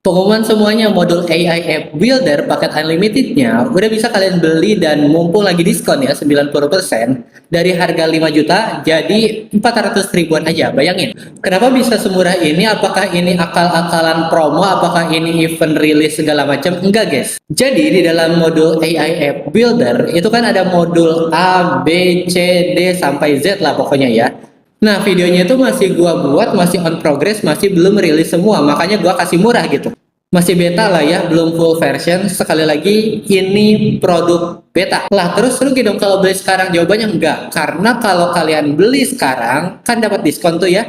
Pengumuman semuanya modul AI App Builder paket unlimitednya udah bisa kalian beli dan mumpung lagi diskon ya 90% dari harga 5 juta jadi 400 ribuan aja. Bayangin, kenapa bisa semurah ini? Apakah ini akal-akalan promo? Apakah ini event rilis segala macam? Enggak guys. Jadi di dalam modul AI App Builder itu kan ada modul A, B, C, D sampai Z lah pokoknya ya. Nah, videonya itu masih gua buat, masih on progress, masih belum rilis semua, makanya gua kasih murah gitu. Masih beta lah ya, belum full version. Sekali lagi, ini produk beta. Lah, terus rugi dong kalau beli sekarang? Jawabannya enggak. Karena kalau kalian beli sekarang, kan dapat diskon tuh ya.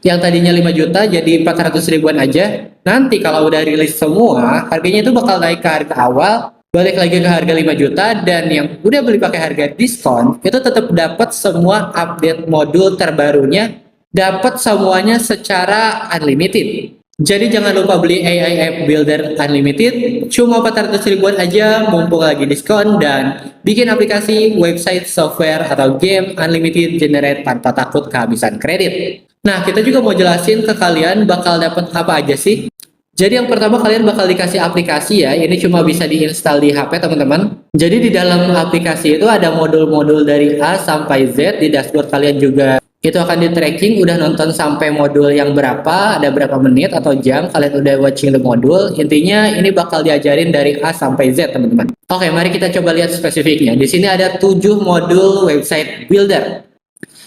Yang tadinya 5 juta jadi 400 ribuan aja. Nanti kalau udah rilis semua, harganya itu bakal naik ke harga awal, balik lagi ke harga 5 juta, dan yang udah beli pakai harga diskon itu tetap dapat semua update modul terbarunya, dapat semuanya secara unlimited. Jadi jangan lupa beli AI App Builder Unlimited, cuma 400 ribuan aja mumpung lagi diskon, dan bikin aplikasi, website, software, atau game unlimited generate tanpa takut kehabisan kredit. Nah, kita juga mau jelasin ke kalian bakal dapat apa aja sih. Jadi yang pertama kalian bakal dikasih aplikasi ya, ini cuma bisa diinstal di HP teman-teman. Jadi di dalam aplikasi itu ada modul-modul dari A sampai Z, di dashboard kalian juga itu akan di tracking udah nonton sampai modul yang berapa, ada berapa menit atau jam kalian udah watching the modul. Intinya ini bakal diajarin dari A sampai Z teman-teman. Oke, mari kita coba lihat spesifiknya. Di sini ada 7 modul website builder.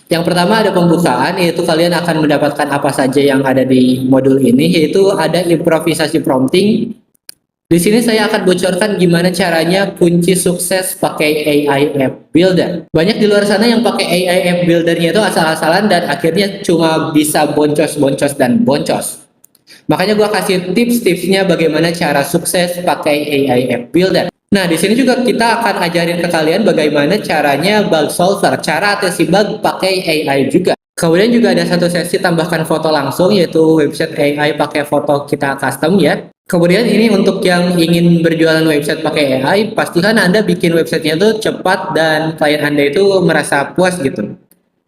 Yang pertama ada pembukaan, yaitu kalian akan mendapatkan apa saja yang ada di modul ini, yaitu ada improvisasi prompting. Di sini saya akan bocorkan gimana caranya kunci sukses pakai AI App Builder. Banyak di luar sana yang pakai AI App Buildernya itu asal-asalan dan akhirnya cuma bisa boncos-boncos dan boncos. Makanya gue kasih tips-tipsnya bagaimana cara sukses pakai AI App Builder. Nah, di sini juga kita akan ajarin ke kalian bagaimana caranya bug solver, cara atasi bug pakai AI juga. Kemudian juga ada satu sesi tambahkan foto langsung, yaitu website AI pakai foto kita custom ya. Kemudian ini untuk yang ingin berjualan website pakai AI, pastikan Anda bikin websitenya itu cepat dan klien Anda itu merasa puas gitu.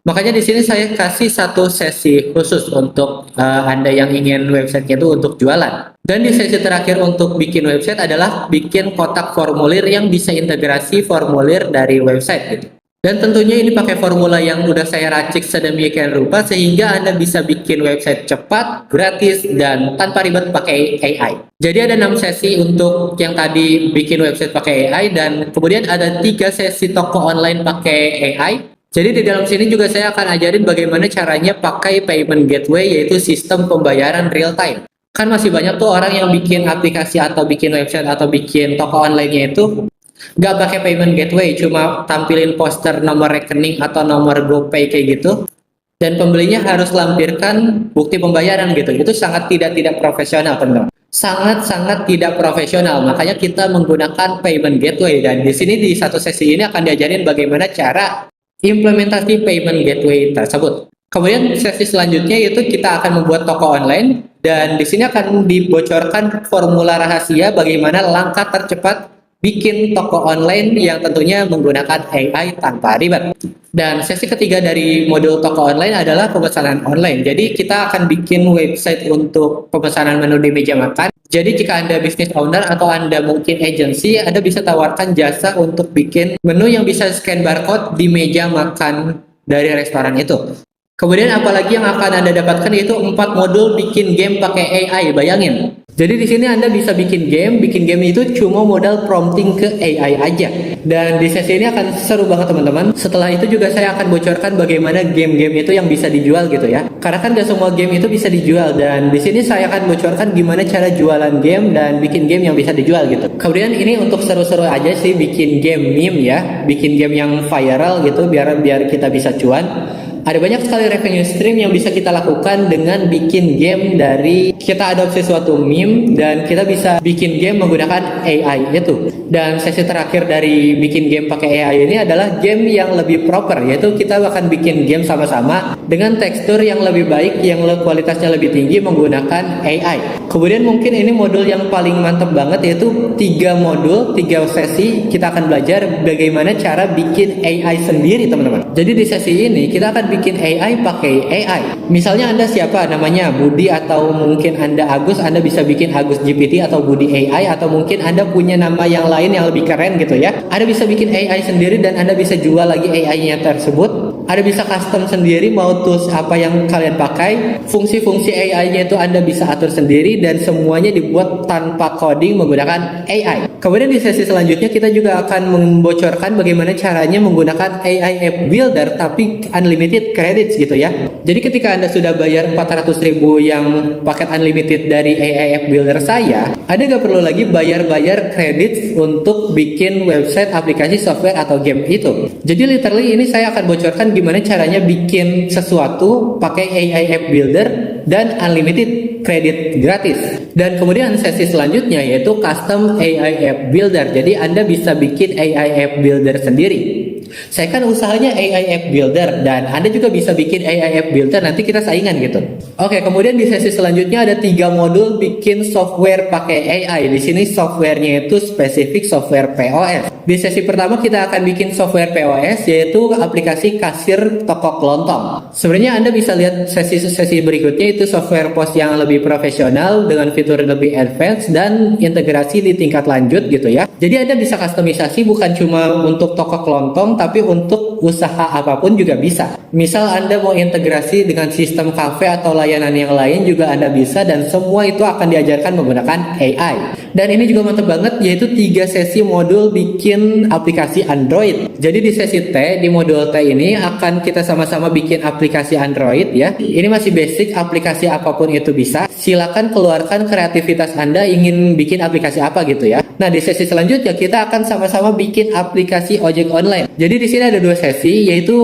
Makanya di sini saya kasih satu sesi khusus untuk Anda yang ingin websitenya itu untuk jualan. Dan di sesi terakhir untuk bikin website adalah bikin kotak formulir yang bisa integrasi formulir dari website gitu. Dan tentunya ini pakai formula yang udah saya racik sedemikian rupa sehingga Anda bisa bikin website cepat, gratis, dan tanpa ribet pakai AI. Jadi ada 6 sesi untuk yang tadi bikin website pakai AI, dan kemudian ada 3 sesi toko online pakai AI. Jadi di dalam sini juga saya akan ajarin bagaimana caranya pakai payment gateway, yaitu sistem pembayaran real time. Kan masih banyak tuh orang yang bikin aplikasi atau bikin website atau bikin toko online-nya itu nggak pakai payment gateway, cuma tampilin poster nomor rekening atau nomor GoPay kayak gitu, dan pembelinya harus lampirkan bukti pembayaran gitu. Itu sangat tidak profesional teman-teman. Sangat tidak profesional. Makanya kita menggunakan payment gateway, dan di sini di satu sesi ini akan diajarin bagaimana cara implementasi payment gateway tersebut. Kemudian sesi selanjutnya yaitu kita akan membuat toko online, dan di sini akan dibocorkan formula rahasia bagaimana langkah tercepat bikin toko online yang tentunya menggunakan AI tanpa ribet. Dan sesi ketiga dari modul toko online adalah pemesanan online. Jadi kita akan bikin website untuk pemesanan menu di meja makan. Jadi jika Anda business owner atau Anda mungkin agency, Anda bisa tawarkan jasa untuk bikin menu yang bisa scan barcode di meja makan dari restoran itu. Kemudian apalagi yang akan Anda dapatkan yaitu 4 modul bikin game pakai AI, bayangin. Jadi di sini Anda bisa bikin game itu cuma modal prompting ke AI aja. Dan di sesi ini akan seru banget teman-teman. Setelah itu juga saya akan bocorkan bagaimana game-game itu yang bisa dijual gitu ya. Karena kan gak semua game itu bisa dijual, dan di sini saya akan bocorkan gimana cara jualan game dan bikin game yang bisa dijual gitu. Kemudian ini untuk seru-seru aja sih, bikin game meme ya, bikin game yang viral gitu biar kita bisa cuan. Ada banyak sekali revenue stream yang bisa kita lakukan dengan bikin game dari kita adopsi suatu meme, dan kita bisa bikin game menggunakan AI itu. Dan sesi terakhir dari bikin game pakai AI ini adalah game yang lebih proper, yaitu kita akan bikin game sama-sama dengan tekstur yang lebih baik, yang kualitasnya lebih tinggi menggunakan AI. Kemudian mungkin ini modul yang paling mantap banget, yaitu 3 modul, 3 sesi kita akan belajar bagaimana cara bikin AI sendiri, teman-teman. Jadi di sesi ini kita akan bikin AI pakai AI. Misalnya Anda siapa namanya, Budi, atau mungkin Anda Agus, Anda bisa bikin Agus GPT atau Budi AI, atau mungkin Anda punya nama yang lain yang lebih keren gitu ya. Anda bisa bikin AI sendiri dan Anda bisa jual lagi AI-nya tersebut. Anda bisa custom sendiri mau tools apa yang kalian pakai. Fungsi-fungsi AI-nya itu Anda bisa atur sendiri dan semuanya dibuat tanpa coding menggunakan AI. Kemudian di sesi selanjutnya kita juga akan membocorkan bagaimana caranya menggunakan AI App Builder tapi unlimited credits gitu ya. Jadi ketika Anda sudah bayar 400.000 yang paket unlimited dari AI App Builder saya, Anda nggak perlu lagi bayar-bayar credits untuk bikin website, aplikasi, software, atau game itu. Jadi literally ini saya akan bocorkan gimana caranya bikin sesuatu pakai AI App Builder dan unlimited kredit gratis. Dan kemudian sesi selanjutnya yaitu custom AI App Builder. Jadi Anda bisa bikin AI App Builder sendiri. Saya kan usahanya AI App Builder dan Anda juga bisa bikin AI App Builder, nanti kita saingan gitu. Oke, kemudian di sesi selanjutnya ada 3 modul bikin software pakai AI. Di sini softwarenya itu spesifik software POS. Di sesi pertama kita akan bikin software POS yaitu aplikasi kasir toko kelontong. Sebenarnya Anda bisa lihat sesi-sesi berikutnya itu software POS yang lebih profesional dengan fitur lebih advance dan integrasi di tingkat lanjut gitu ya. Jadi Anda bisa kustomisasi bukan cuma untuk toko kelontong tapi untuk usaha apapun juga bisa. Misal Anda mau integrasi dengan sistem kafe atau layanan yang lain juga Anda bisa, dan semua itu akan diajarkan menggunakan AI. Dan ini juga mantap banget yaitu 3 sesi modul bikin aplikasi Android. Jadi di sesi T, di modul T ini akan kita sama-sama bikin aplikasi Android ya. Ini masih basic, aplikasi apapun itu bisa. Silakan keluarkan kreativitas Anda ingin bikin aplikasi apa gitu ya. Nah, di sesi selanjutnya kita akan sama-sama bikin aplikasi ojek online. Jadi di sini ada 2 sesi yaitu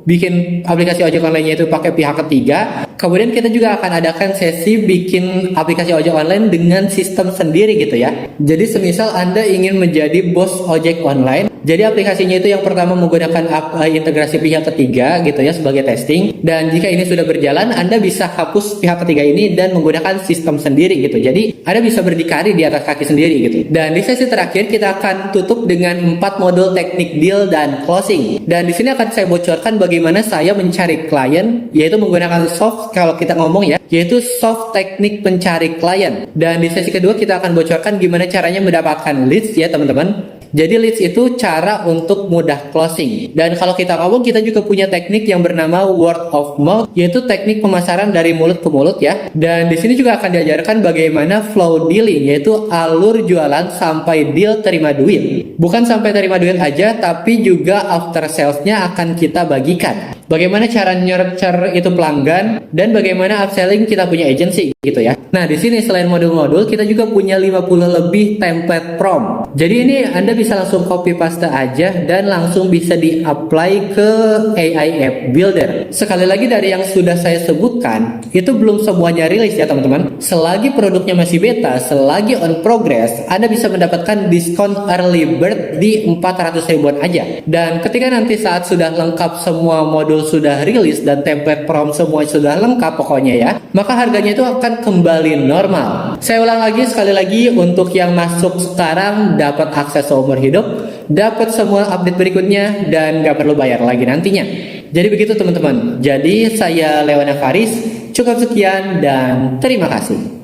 bikin aplikasi ojek online-nya itu pakai pihak ketiga. Kemudian kita juga akan adakan sesi bikin aplikasi ojek online dengan sistem sendiri gitu ya. Jadi semisal Anda ingin menjadi bos ojek online, jadi aplikasinya itu yang pertama menggunakan integrasi pihak ketiga gitu ya sebagai testing. Dan jika ini sudah berjalan, Anda bisa hapus pihak ketiga ini dan menggunakan sistem sendiri gitu. Jadi Anda bisa berdikari di atas kaki sendiri gitu. Dan di sesi terakhir kita akan tutup dengan 4 modul teknik deal dan closing. Dan di sini akan saya bocorkan bagaimana saya mencari klien, yaitu menggunakan soft, kalau kita ngomong ya, yaitu soft teknik pencari klien. Dan di sesi kedua kita akan bocorkan gimana caranya mendapatkan leads ya teman-teman. Jadi leads itu cara untuk mudah closing. Dan kalau kita ngomong, kita juga punya teknik yang bernama word of mouth, yaitu teknik pemasaran dari mulut ke mulut ya. Dan di sini juga akan diajarkan bagaimana flow dealing, yaitu alur jualan sampai deal terima duit. Bukan sampai terima duit aja, tapi juga after sales-nya akan kita bagikan. Bagaimana cara nurture itu pelanggan, dan bagaimana upselling kita punya agency gitu ya. Nah, di sini selain modul-modul, kita juga punya 50 lebih template prompt. Jadi ini Anda bisa langsung copy paste aja dan langsung bisa di-apply ke AI App Builder. Sekali lagi dari yang sudah saya sebutkan, itu belum semuanya rilis ya teman-teman. Selagi produknya masih beta, selagi on progress, Anda bisa mendapatkan diskon early bird di 400 ribuan aja. Dan ketika nanti saat sudah lengkap semua modul sudah rilis dan template prompt semua sudah lengkap pokoknya ya, maka harganya itu akan kembali normal. Saya ulang lagi sekali lagi, untuk yang masuk sekarang dapat akses seumur hidup, dapat semua update berikutnya, dan gak perlu bayar lagi nantinya. Jadi begitu teman-teman. Jadi saya Lewana Faris, cukup sekian dan terima kasih.